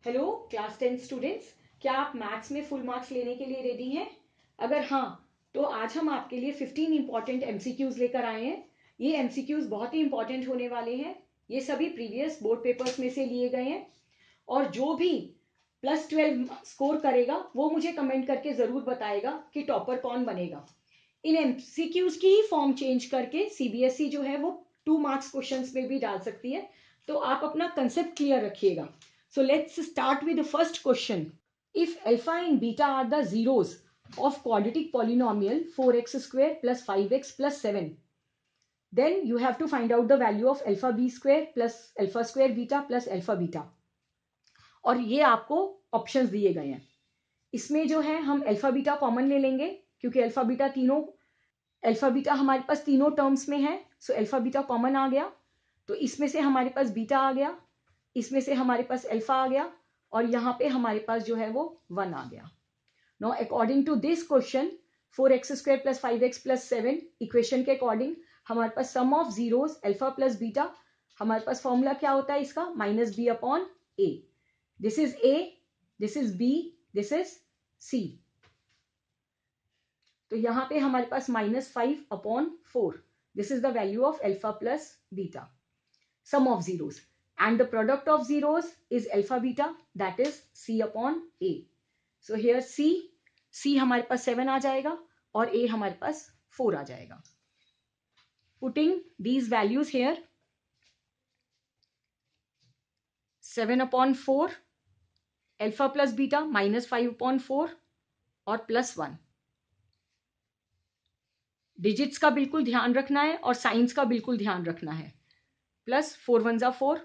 Hello class 10 students, क्या आप maths में फुल मार्क्स लेने के लिए रेडी हैं? अगर हाँ, तो आज हम आपके लिए 15 इंपॉर्टेंट एमसीक्यूज लेकर आए हैं। ये एमसीक्यूज बहुत ही इंपॉर्टेंट होने वाले हैं। ये सभी प्रीवियस बोर्ड पेपर्स में से लिए गए हैं और जो भी +12 स्कोर करेगा वो मुझे कमेंट करके जरूर बताएगा कि टॉपर कौन बनेगा। इन एमसीक्यूज की ही फॉर्म चेंज करके सीबीएसई जो है वो 2 मार्क्स क्वेश्चंस में भी डाल सकती है, तो आप अपना कंसेप्ट क्लियर रखिएगा। So let's start with the first question. If alpha and beta are the zeros of quadratic polynomial 4x square plus 5x plus 7, then you have to find out the value of alpha b square plus alpha square beta plus alpha beta. और ये आपको options दिए गए हैं। इसमें जो है हम अल्फा बीटा कॉमन ले लेंगे क्योंकि अल्फा बीटा हमारे पास तीनों टर्म्स में है। सो अल्फा बीटा कॉमन आ गया, तो इसमें से हमारे पास बीटा आ गया, इसमें से हमारे पास अल्फा आ गया और यहाँ पे हमारे पास जो है वो 1 आ गया। Now according to this question 4x square plus 5x plus 7 equation के अकॉर्डिंग हमारे पास sum of zeros alpha plus beta, हमारे पास फॉर्मूला क्या होता है इसका, -b/a। This is a, this is b, this is c। तो यहाँ पे हमारे पास -5/4, this is the value of alpha plus beta, sum of zeros, and the product of zeros is alpha beta, that is c/a. So here c हमारे पास 7 आ जाएगा और a हमारे पास 4 आ जाएगा। Putting these values here, 7/4 alpha plus beta -5/4 और +1। Digits का बिल्कुल ध्यान रखना है और साइंस का बिल्कुल ध्यान रखना है। +4 1 ज़ा 4।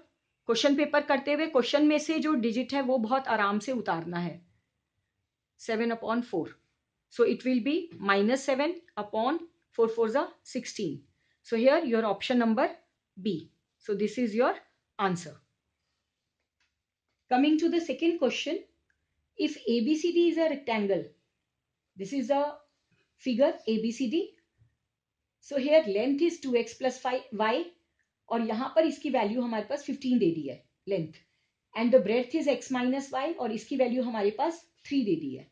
क्वेश्चन पेपर करते हुए क्वेश्चन में से जो डिजिट है वो बहुत आराम से उतारना है। 7/4, so it will be -7/4 4 ज़ा 16. So here your option number B. So this is your answer. Coming to the second question, if ABCD is a rectangle, this is a figure ABCD. So here length is 2x plus 5y और यहाँ पर इसकी value हमारे पास 15 दे दी है length, and the breadth is x minus y और इसकी वैल्यू हमारे पास 3 दे दी है।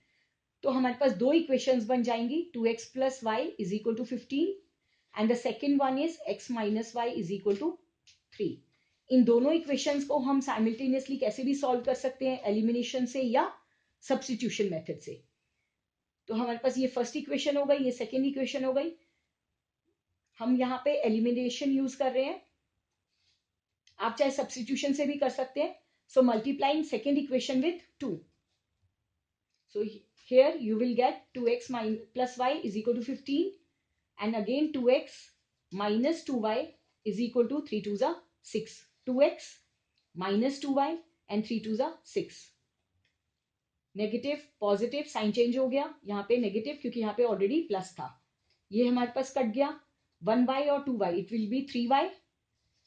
तो हमारे पास दो इक्वेशंस बन जाएंगी, 2x plus y is equal to 15 and the second one is x minus y is equal to 3। इन दोनों इक्वेशंस को हम साइमल्टेनियसली कैसे भी सॉल्व कर सकते हैं, एलिमिनेशन से या सब्स्टिट्यूशन मेथड से। तो हमारे पास ये फर्स्ट इक्वेशन हो गई, ये सेकेंड इक्वेशन हो गई। हम यहाँ पे एलिमिनेशन यूज कर रहे हैं, आप चाहे सब्स्टिट्यूशन से भी कर सकते हैं। So multiplying second equation with 2, so here you will get 2x plus y is equal to 15 and again 2x minus 2y is equal to 3 2 ज़ा 6, 2x minus 2y and 3 2 ज़ा 6। नेगेटिव पॉजिटिव साइन चेंज हो गया, यहाँ पे negative क्योंकि यहाँ पे already plus था, ये हमारे पास कट गया। 1y और 2y it will be 3y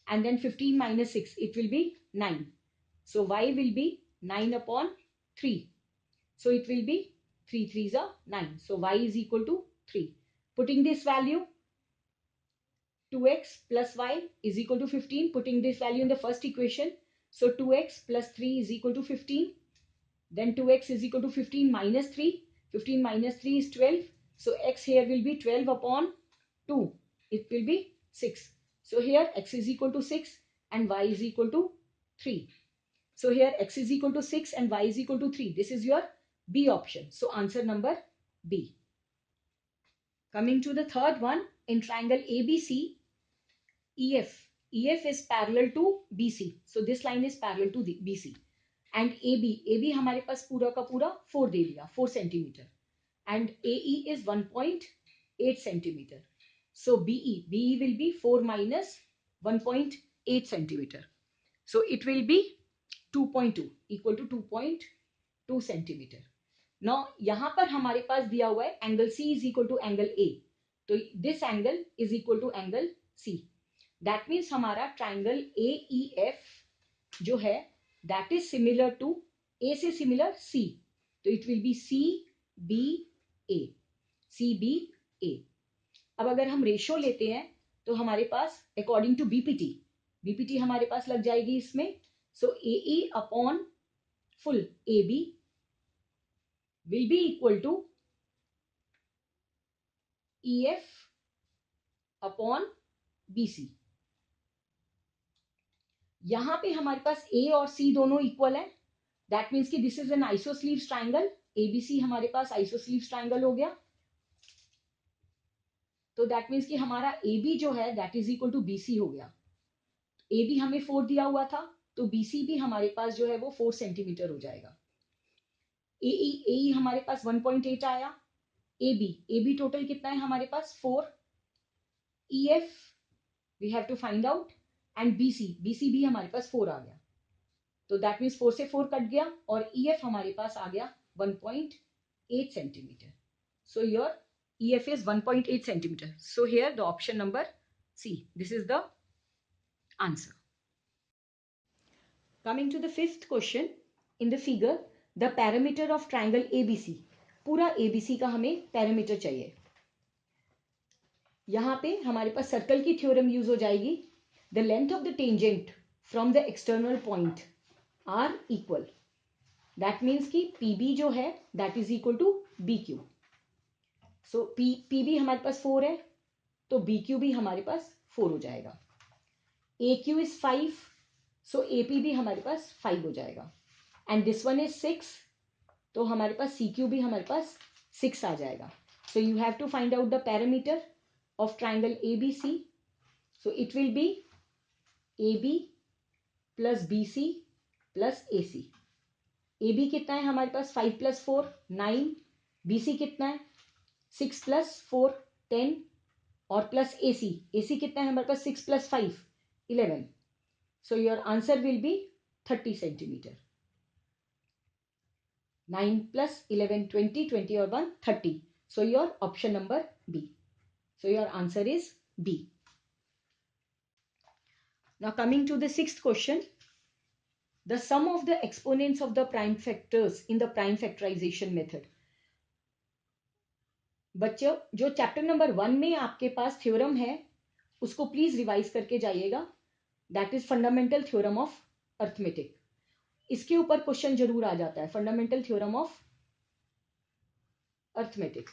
and then 15 minus 6 it will be 9, so y will be 9/3, so it will be 3 3s are 9, so y is equal to 3. Putting this value, 2x plus y is equal to 15, putting this value in the first equation, so 2x plus 3 is equal to 15, then 2x is equal to 15 minus 3, 15 minus 3 is 12, so x here will be 12/2, it will be 6. So here x is equal to 6 and y is equal to 3. So here x is equal to 6 and y is equal to 3. This is your B option. So answer number B. Coming to the third one, in triangle ABC, EF is parallel to BC. So this line is parallel to BC. And AB हमारे पास पूरा का पूरा 4 दे दिया, 4 centimeter. And AE is 1.8 centimeter. So BE will be 4 minus 1.8 centimeter. So it will be 2.2 equal to 2.2 centimeter. Now यहाँ पर हमारे पास दिया हुआ है angle C is equal to angle A, तो this angle is equal to angle C. That means हमारा triangle AEF जो है that is similar to A से similar C, तो it will be CBA, CBA. अब अगर हम रेशो लेते हैं तो हमारे पास अकॉर्डिंग टू बीपीटी हमारे पास लग जाएगी इसमें, सो AE/4 full AB will be equal to EF upon BC. यहां पे हमारे पास A और C दोनों इक्वल है. दैट मीन्स कि this is an isosceles triangle. ABC हमारे पास आइसोस्लीव्स ट्राइंगल हो गया. तो दैट मीन्स कि हमारा AB जो है that is equal to BC हो गया. AB हमें 4 दिया हुआ था, तो BC भी हमारे पास जो है वो 4 सेंटीमीटर हो जाएगा. AE हमारे पास 1.8 आया. AB टोटल कितना है हमारे पास 4. EF we have to find out and BC भी हमारे पास 4 आ गया. तो दैट मीन्स 4 से 4 कट गया और EF हमारे पास आ गया 1.8 centimetre. So your EF is 1.8 centimeter. So here the option number C. This is the answer. Coming to the fifth question. In the figure, the parameter of triangle ABC. पूरा ABC का हमें parameter चाहिए. यहाँ पे हमारे पास circle की theorem use हो जाएगी. The length of the tangent from the external point are equal. That means कि PB जो है that is equal to BQ. So PB हमारे पास 4 है, तो BQ भी हमारे पास 4 हो जाएगा. AQ is 5, so AP भी हमारे पास 5 हो जाएगा. And this one is 6, तो हमारे पास CQ भी हमारे पास 6 आ जाएगा. So you have to find out the parameter of triangle ABC. So it will be AB plus BC plus AC. AB कितना है हमारे पास 5 plus 4 9. BC कितना है 6 plus 4 10 और प्लस AC कितना है हमारे पास 6 plus 5 11. So your answer will be 30 centimeter. 9 plus 11 20 20 और 1 30. So your option number B. So your answer is B. Now coming to the sixth question. The sum of the exponents of the prime factors in the prime factorization method. बच्चों जो chapter number 1 में आपके पास theorem है उसको please revise करके जाइएगा. That is fundamental theorem of arithmetic. इसके ऊपर क्वेश्चन जरूर आ जाता है. Fundamental theorem of arithmetic.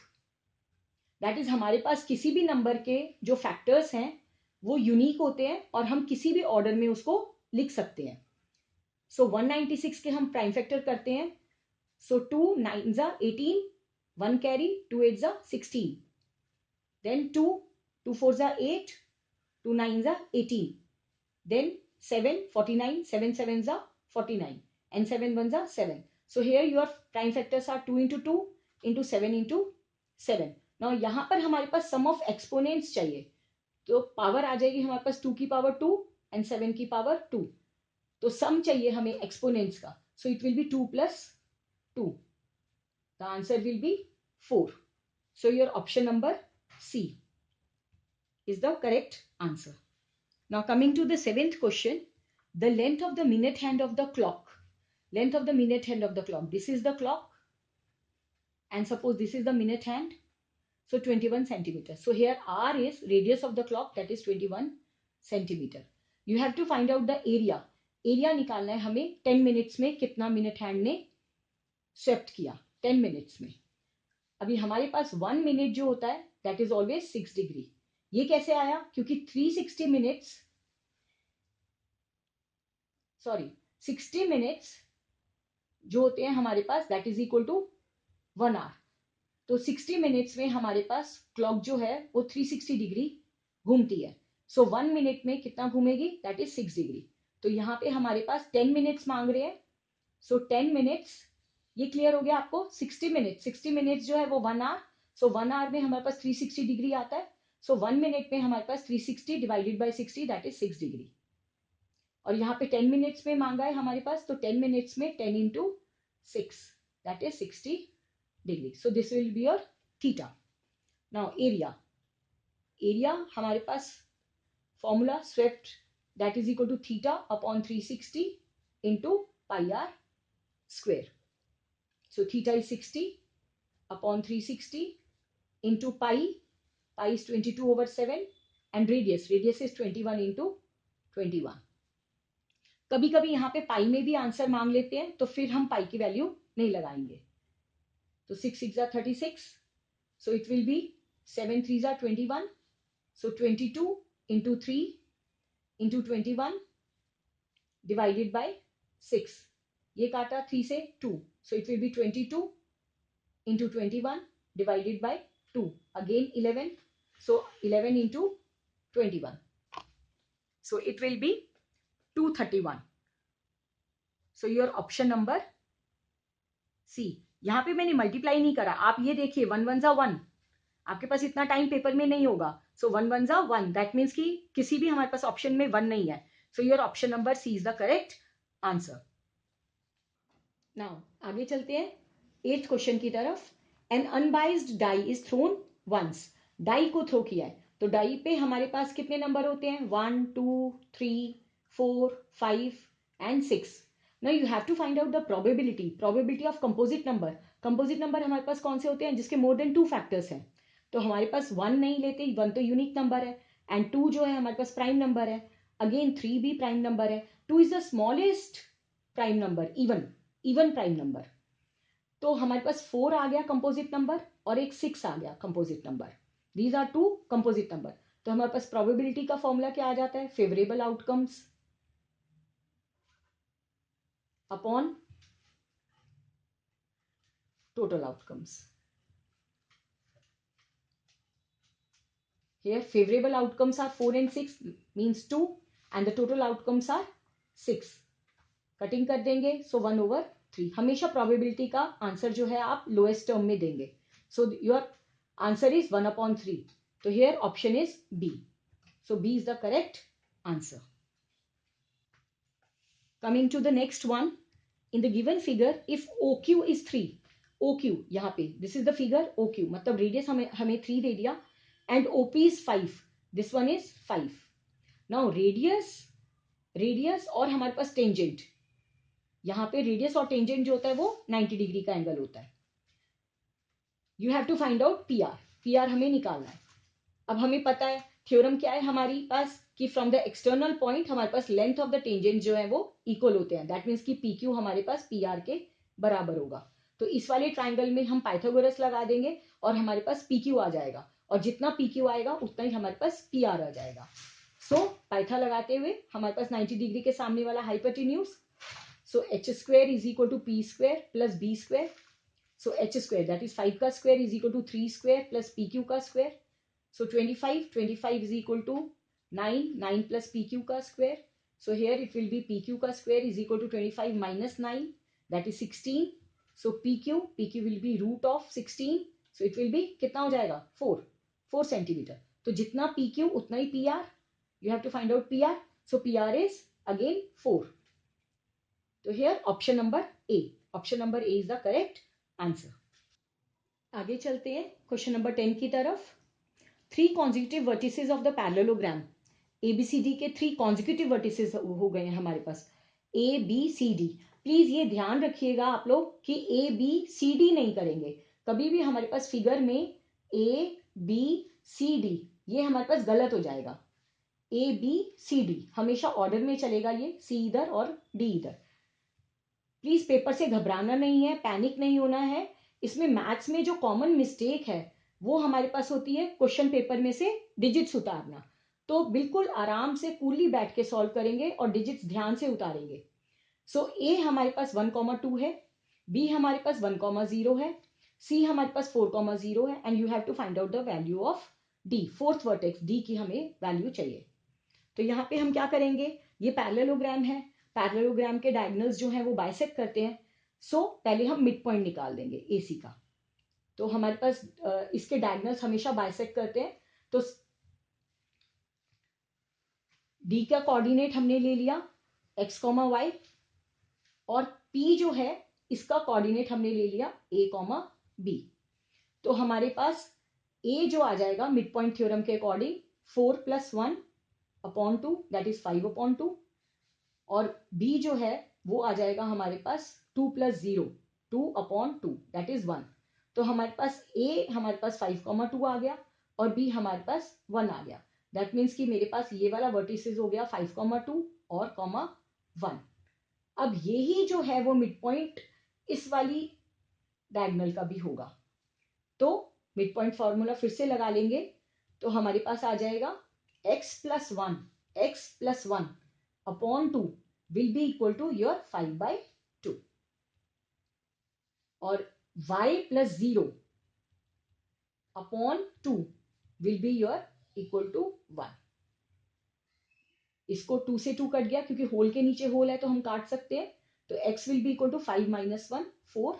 That is हमारे पास किसी भी नंबर के जो फैक्टर्स हैं वो यूनिक होते हैं और हम किसी भी ऑर्डर में उसको लिख सकते हैं. सो 196 के हम प्राइम फैक्टर करते हैं. सो 2 9 18 1 carry 2 8 16. Then 2 2 4 8 2 9 18. Then 7 49 7 7 49 and 7 1 7. So here your prime factors are 2 into 2 into 7 into 7. Now यहाँ पर हमारे पास sum of exponents चाहिए. तो पावर आ जाएगी हमारे पास 2 की पावर 2 and 7 की पावर 2. तो सम चाहिए हमें एक्सपोनेंट्स का. So it will be 2 plus 2. The answer will be 4. So your option number C is the correct answer. Now coming to the seventh question. The length of the minute hand of the clock. Length of the minute hand of the clock. This is the clock. And suppose this is the minute hand. So 21 centimeter. So here R is radius of the clock, that is 21 centimeter. You have to find out the area. Area निकालना है हमें 10 minutes में कितना minute hand ने swept किया 10 minutes में. अभी हमारे पास 1 minute जो होता है that is always 6 degree. ये कैसे आया? क्योंकि 60 minutes जो होते हैं हमारे पास that is equal to 1 hour. तो 60 मिनट्स में हमारे पास क्लॉक जो है वो 360 डिग्री घूमती है. सो 1 मिनट में कितना घूमेगी? That is 6 degree. तो यहाँ पे हमारे पास 10 मिनट्स मांग रहे हैं. सो 10 मिनट्स, ये क्लियर हो गया आपको. 60 मिनट्स जो है वो 1 आवर. सो 1 आवर में हमारे पास 360 डिग्री आता है. सो 1 मिनट में हमारे पास 360 divided by 60 that is 6 degree. और यहाँ पे 10 मिनट्स में मांगा है हमारे पास. तो 10 मिनट्स में 10 into 6 that is 60 degree. So this will be your theta. Now area. Area हमारे पास formula swept that is equal to theta upon 360 into pi r square. So theta is 60 upon 360 into pi. Pi is 22 over 7 and radius is 21 into 21. कभी कभी यहाँ पे पाई में भी answer मांग लेते हैं, तो फिर हम पाई की वैल्यू नहीं लगाएंगे। तो 6 6 are 36, so it will be 7 3 are 21, so 22 into 3 into 21 divided by 6, ये काटा 3 से 2, so it will be 22 into 21 divided by 2, again 11, so 11 into 21, so it will be 231. So your option number C. यहाँ पे मैंने multiply नहीं करा, आप ये देखिए 1 1 जा 1, आपके पास इतना टाइम पेपर में नहीं होगा, सो 1 1 जा 1, दैट मीन्स कि किसी भी हमारे पास ऑप्शन में 1 नहीं है, so your option number C is the correct answer. Now आगे चलते हैं 8th क्वेश्चन की तरफ। An unbiased die is thrown once, die को थ्रो किया है, तो डाई पे हमारे पास कितने नंबर होते हैं, 1 2 3 4 5 and 6। Now you have to find out the probability of composite number. Composite number हमारे पास कौन से होते हैं, जिसके मोर देन 2 फैक्टर्स हैं, तो हमारे पास 1 नहीं लेते, 1 तो यूनिक नंबर है, एंड 2 जो है हमारे पास प्राइम नंबर है, अगेन 3 भी प्राइम नंबर है, 2 is the smallest prime number, even prime number, तो हमारे पास 4 आ गया कंपोजिट नंबर और एक 6 आ गया composite number, these are 2 composite number. तो हमारे पास प्रोबेबिलिटी का फॉर्मूला क्या आ जाता है, favourable outcomes upon total outcomes. Here favorable outcomes are 4 and 6 means 2 and the total outcomes are 6. Cutting कर देंगे, सो 1/3। हमेशा प्रोबेबिलिटी का आंसर जो है आप लोएस्ट टर्म में देंगे, सो योर आंसर इज 1/3, तो here option is B, so B is the correct answer. Coming to the next one, in the given figure if OQ is 3, OQ यहाँ पे this is the figure OQ, मतलब radius हमें 3 दे दिया, and OP is 5, this one is 5। Now radius और हमारे पास tangent, यहाँ पे रेडियस और टेंजेंट जो होता है वो 90 डिग्री का एंगल होता है। You have to find out PR हमें निकालना है। अब हमें पता है थ्योरम क्या है हमारी पास, कि फ्रॉम द एक्सटर्नल पॉइंट हमारे पास लेंथ ऑफ द टेंजेंट जो है वो इक्वल होते हैं, दैट मीन्स कि PQ हमारे पास PR के बराबर होगा। तो इस वाले ट्राइंगल में हम पाइथागोरस लगा देंगे और हमारे पास PQ आ जाएगा, और जितना PQ आएगा उतना ही हमारे पास PR आ जाएगा। सो पाइथा लगाते हुए हमारे पास 90 डिग्री के सामने वाला hypotenuse, so h² is equal to p² plus b², so h² that is 5 का square is equal to 3² plus pq का square, so 25 is equal to 9 plus pq का square, so here it will be pq का square is equal to 25 minus 9, that is 16, so pq will be root of 16, so it will be कितना हो जाएगा 4 centimetre, तो जितना pq उतना ही pr, you have to find out pr, so pr is again 4, तो here option number A is the correct answer. आगे चलते हैं क्वेश्चन नंबर 10 की तरफ। 3 consecutive vertices of the parallelogram, ABCD के 3 कॉन्जिक्यूटिव वर्टिसेस हो गए हैं हमारे पास, ABCD। प्लीज ये ध्यान रखिएगा आप लोग कि ABCD नहीं करेंगे, कभी भी हमारे पास फिगर में ABCD ये हमारे पास गलत हो जाएगा, ABCD हमेशा ऑर्डर में चलेगा, ये C इधर और D इधर। प्लीज पेपर से घबराना नहीं है, पैनिक नहीं होना है, इसमें मैथ्स में जो कॉमन मिस्टेक है वो हमारे पास होती है क्वेश्चन पेपर में से डिजिट्स उतारना, तो बिल्कुल आराम से कूली बैठ के सॉल्व करेंगे और डिजिट्स ध्यान से उतारेंगे। सो ए हमारे पास 1,2 है, बी हमारे पास 1,0 है, सी हमारे पास 4,0 है, and you have to find out the value of D, fourth vertex D की हमें वैल्यू चाहिए। तो यहाँ पे हम क्या करेंगे, ये पैरेललोग्राम है, पैरेललोग्राम के डायगोनल्स जो हैं वो बाइसेक्ट करते हैं, सो पहले हम मिड पॉइंट निकाल देंगे AC का, तो हमारे पास इसके डायगोनल्स हमेशा बाइसेक्ट करते हैं, तो D का कोऑर्डिनेट हमने ले लिया x, y, और P जो है इसका कोऑर्डिनेट हमने ले लिया a, b, तो हमारे पास A जो आ जाएगा मिड पॉइंट थ्योरम के अकॉर्डिंग 4 + 1/2 दैट इज 5/2, और B जो है वो आ जाएगा हमारे पास 2 + 0 2/2 दैट इज 1, तो हमारे पास A हमारे पास 5,2 आ गया और B हमारे पास 1 आ गया, दैट मीन्स कि मेरे पास ये वाला वर्टिसेस हो गया 5,2 और 1। अब यही जो है वो मिड पॉइंट इस वाली डायगोनल का भी होगा, तो मिड पॉइंट फॉर्मूला फिर से लगा लेंगे, तो हमारे पास आ जाएगा x+1 upon 2 will be equal to your 5/2 और y+0 upon 2 will be your equal to 1। इसको 2 से 2 कट गया क्योंकि होल के नीचे होल है तो हम काट सकते हैं, तो x will be equal to 5 - 1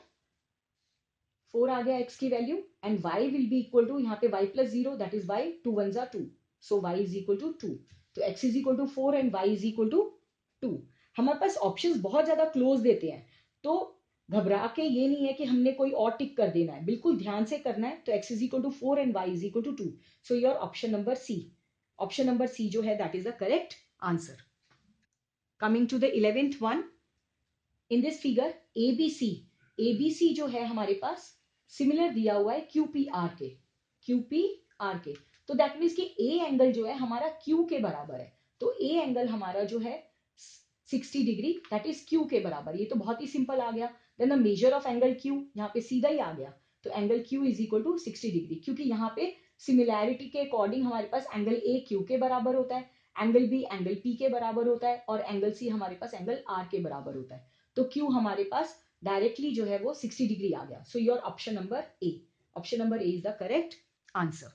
4 आ गया x की value, and y will be equal to यहाँ पे y+0 दैट इज y 2 1 जा 2, so y is equal to 2, तो x is equal to 4 and y is equal to 2। हमारे पास options बहुत ज्यादा क्लोज देते हैं, तो घबरा के ये नहीं है कि हमने कोई और टिक कर देना है, बिल्कुल ध्यान से करना है। तो x is equal to 4 and y is equal to 2, so your option number C, option number C जो है that is the correct answer. Coming to the 11th one, in this figure ABC जो है हमारे पास similar दिया हुआ है QPR के, तो दैट मीन्स कि ए एंगल जो है हमारा Q के बराबर है, तो ए एंगल हमारा जो है 60 डिग्री दैट इज Q के बराबर। ये तो बहुत ही सिंपल आ गया। Then the measure of angle Q यहाँ पे सीधा ही आ गया, तो एंगल Q is equal to 60 degree, क्योंकि यहाँ पे सिमिलैरिटी के अकॉर्डिंग हमारे पास एंगल A Q के बराबर होता है, एंगल B एंगल P के बराबर होता है, और एंगल C हमारे पास एंगल R के बराबर होता है, तो Q हमारे पास डायरेक्टली जो है वो 60 डिग्री आ गया। So your option number A, option number A is the correct answer.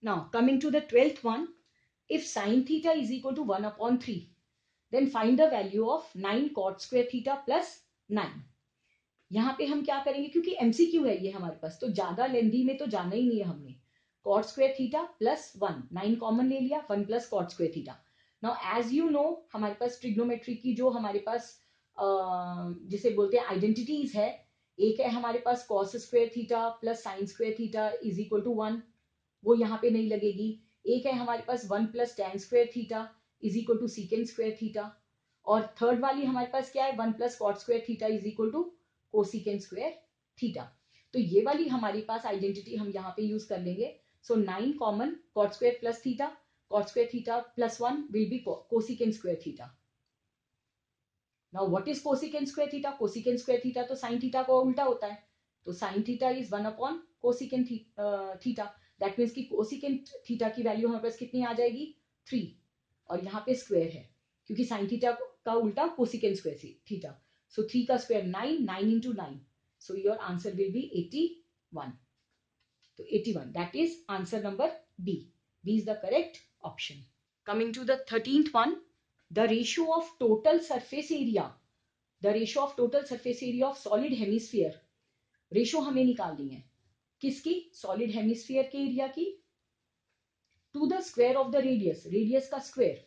Now coming to the 12th one, if sin theta is equal to 1/3, then find the value of 9 cot square theta plus 9। यहाँ पे हम क्या करेंगे, क्योंकि MCQ है ये हमारे पास, तो ज्यादा लेंदी में तो जाना ही नहीं है हमने। cot square theta plus 1, 9 common ले लिया, 1 plus cot square theta। Now as you know हमारे पास ट्रिग्नोमेट्री की जो हमारे पास जिसे बोलते हैं आइडेंटिटीज है, एक है हमारे पास cos square theta plus sin square theta is equal to 1, वो यहाँ पे नहीं लगेगी। एक है हमारे पास 1 plus tan square theta is equal to secant square theta, और थर्ड वाली हमारे पास क्या है, 1 plus cot square theta is equal to cosecant square theta। तो ये वाली हमारे पास आइडेंटिटी हम यहाँ पे यूज कर लेंगे। सो 9 common cot square plus theta, cot square theta plus 1 will be cosecant square theta। Now what is cosecant square theta? cosecant square theta तो sin theta को उल्टा होता है, तो sin theta is 1 upon cosecant theta, that means कि cosecant theta की value हमारे पास कितनी आ जाएगी, 3, और यहाँ पे स्क्वायर है क्योंकि sin theta का उल्टा cosecant square theta, so 3 का square 9, 9 into 9, so your answer will be 81। तो 81 that is answer number B, B is the correct option। Coming to the 13th one, the ratio of total surface area, the ratio of total surface area of solid hemisphere, ratio हमें निकालनी है किसकी, solid hemisphere के area की, to the square of the radius, radius का square.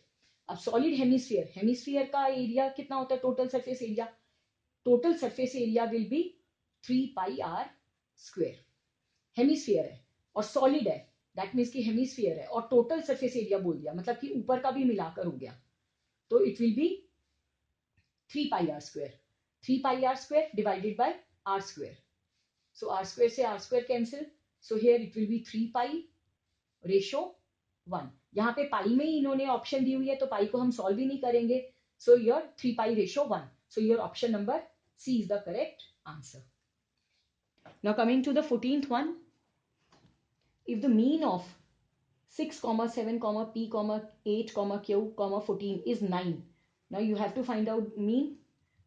अब solid hemisphere, hemisphere का area कितना होता है, total surface area, total surface area will be 3πr²। Hemisphere है और सॉलिड है, दैट मीन्स कि हेमिस्फीयर है और टोटल सरफेस एरिया बोल दिया, मतलब कि ऊपर का भी मिलाकर हो गया, तो it will be 3πr², 3πr² divided by r², so r² से r² cancel, so here it will be 3π/1। यहाँ पे पाई में ही इन्होंने ऑप्शन दी हुई है तो पाई को हम सॉल्व ही नहीं करेंगे, so your 3π/1, so your option number C is the correct answer। Now coming to the 14th one, if the mean of 6, 7, P, 8, Q, 14 is 9, now you have to find out mean,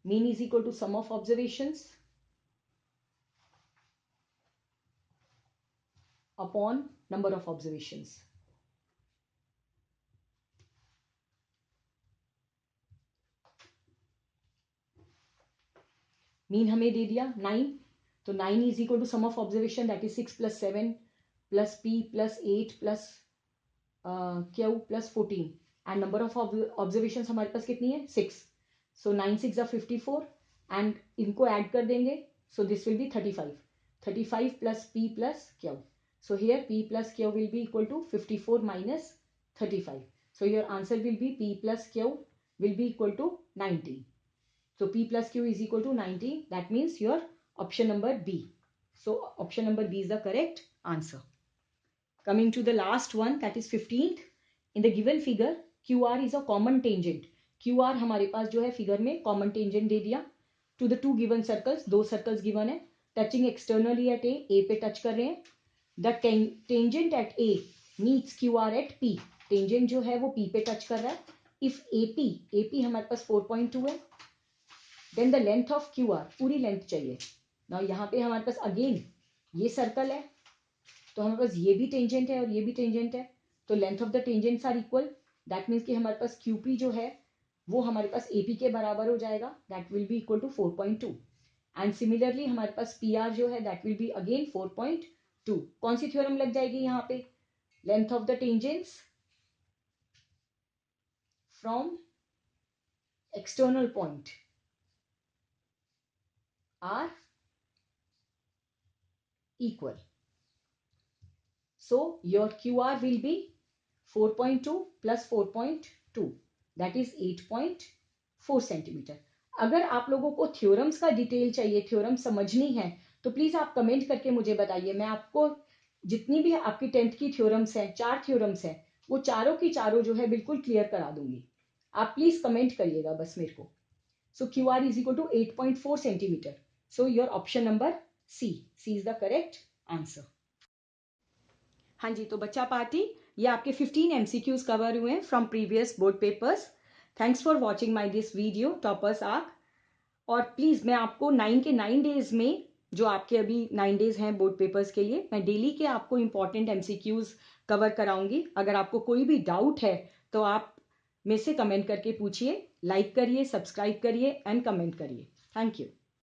mean is equal to sum of observations upon number of observations। Mean हमें दे दिया 9, तो 9 is equal to sum of observation that is 6 + 7 + P + 8 + Q + 14, and number of observation हमारे पास कितनी है, 6, सो 9 6 = 54, and इनको add कर देंगे, so this will be 35, 35 + P + Q, so here P + Q will be equal to 54 minus 35, so your answer will be P + Q will be equal to 90, so P plus Q is equal to 90, that means your option number B, so option number B is the correct answer। Coming to the last one, that is 15th, in the given figure QR is a common tangent, Q R हमारे पास जो है figure में common tangent दे दिया to the 2 given circles, 2 circles given है, touching externally at A पे touch कर रहे हैं। The tangent at A meets Q R at P, tangent जो है वो पी पे टच कर रहा है। इफ एपी हमारे पास 4.2 है, then the length of Q R, पूरी लेंथ चाहिए ना। यहाँ पे हमारे पास अगेन ये सर्कल है, तो हमारे पास ये भी टेंजेंट है और ये भी टेंजेंट है, तो length of the tangents are equal. That means कि हमारे पास क्यूपी जो है वो हमारे पास एपी के बराबर हो जाएगा, that will be equal to 4.2। And similarly हमारे पास पी आर जो है दैट विल बी अगेन 4.2। कौन सी थ्योरम लग जाएगी यहाँ पे? Length of the tangents from external point are equal. So your QR will be 4.2 plus 4.2, that is 8.4 centimetre. अगर आप लोगों को थ्योरम्स का डिटेल चाहिए, थ्योरम समझनी है, तो प्लीज आप कमेंट करके मुझे बताइए। मैं आपको जितनी भी आपकी 10th की थ्योरम्स हैं, 4 थ्योरम्स हैं, वो चारों की चारों जो है बिल्कुल क्लियर करा दूंगी। आप प्लीज कमेंट करिएगा बस मेरे को। So QR is equal to 8.4 centimeter. So your option number C is the correct answer. हाँ जी, तो बच्चा पार्टी ये आपके 15 MCQs कवर हुए हैं from previous board papers. Thanks for watching my this video toppers arc. और प्लीज़ मैं आपको 9 के 9 डेज में, जो आपके अभी 9 डेज हैं बोर्ड पेपर्स के लिए, मैं डेली के आपको इंपॉर्टेंट MCQs कवर कराऊंगी। अगर आपको कोई भी डाउट है तो आप मेरे से कमेंट करके पूछिए। लाइक करिए, सब्सक्राइब करिए एंड कमेंट करिए। Thank you.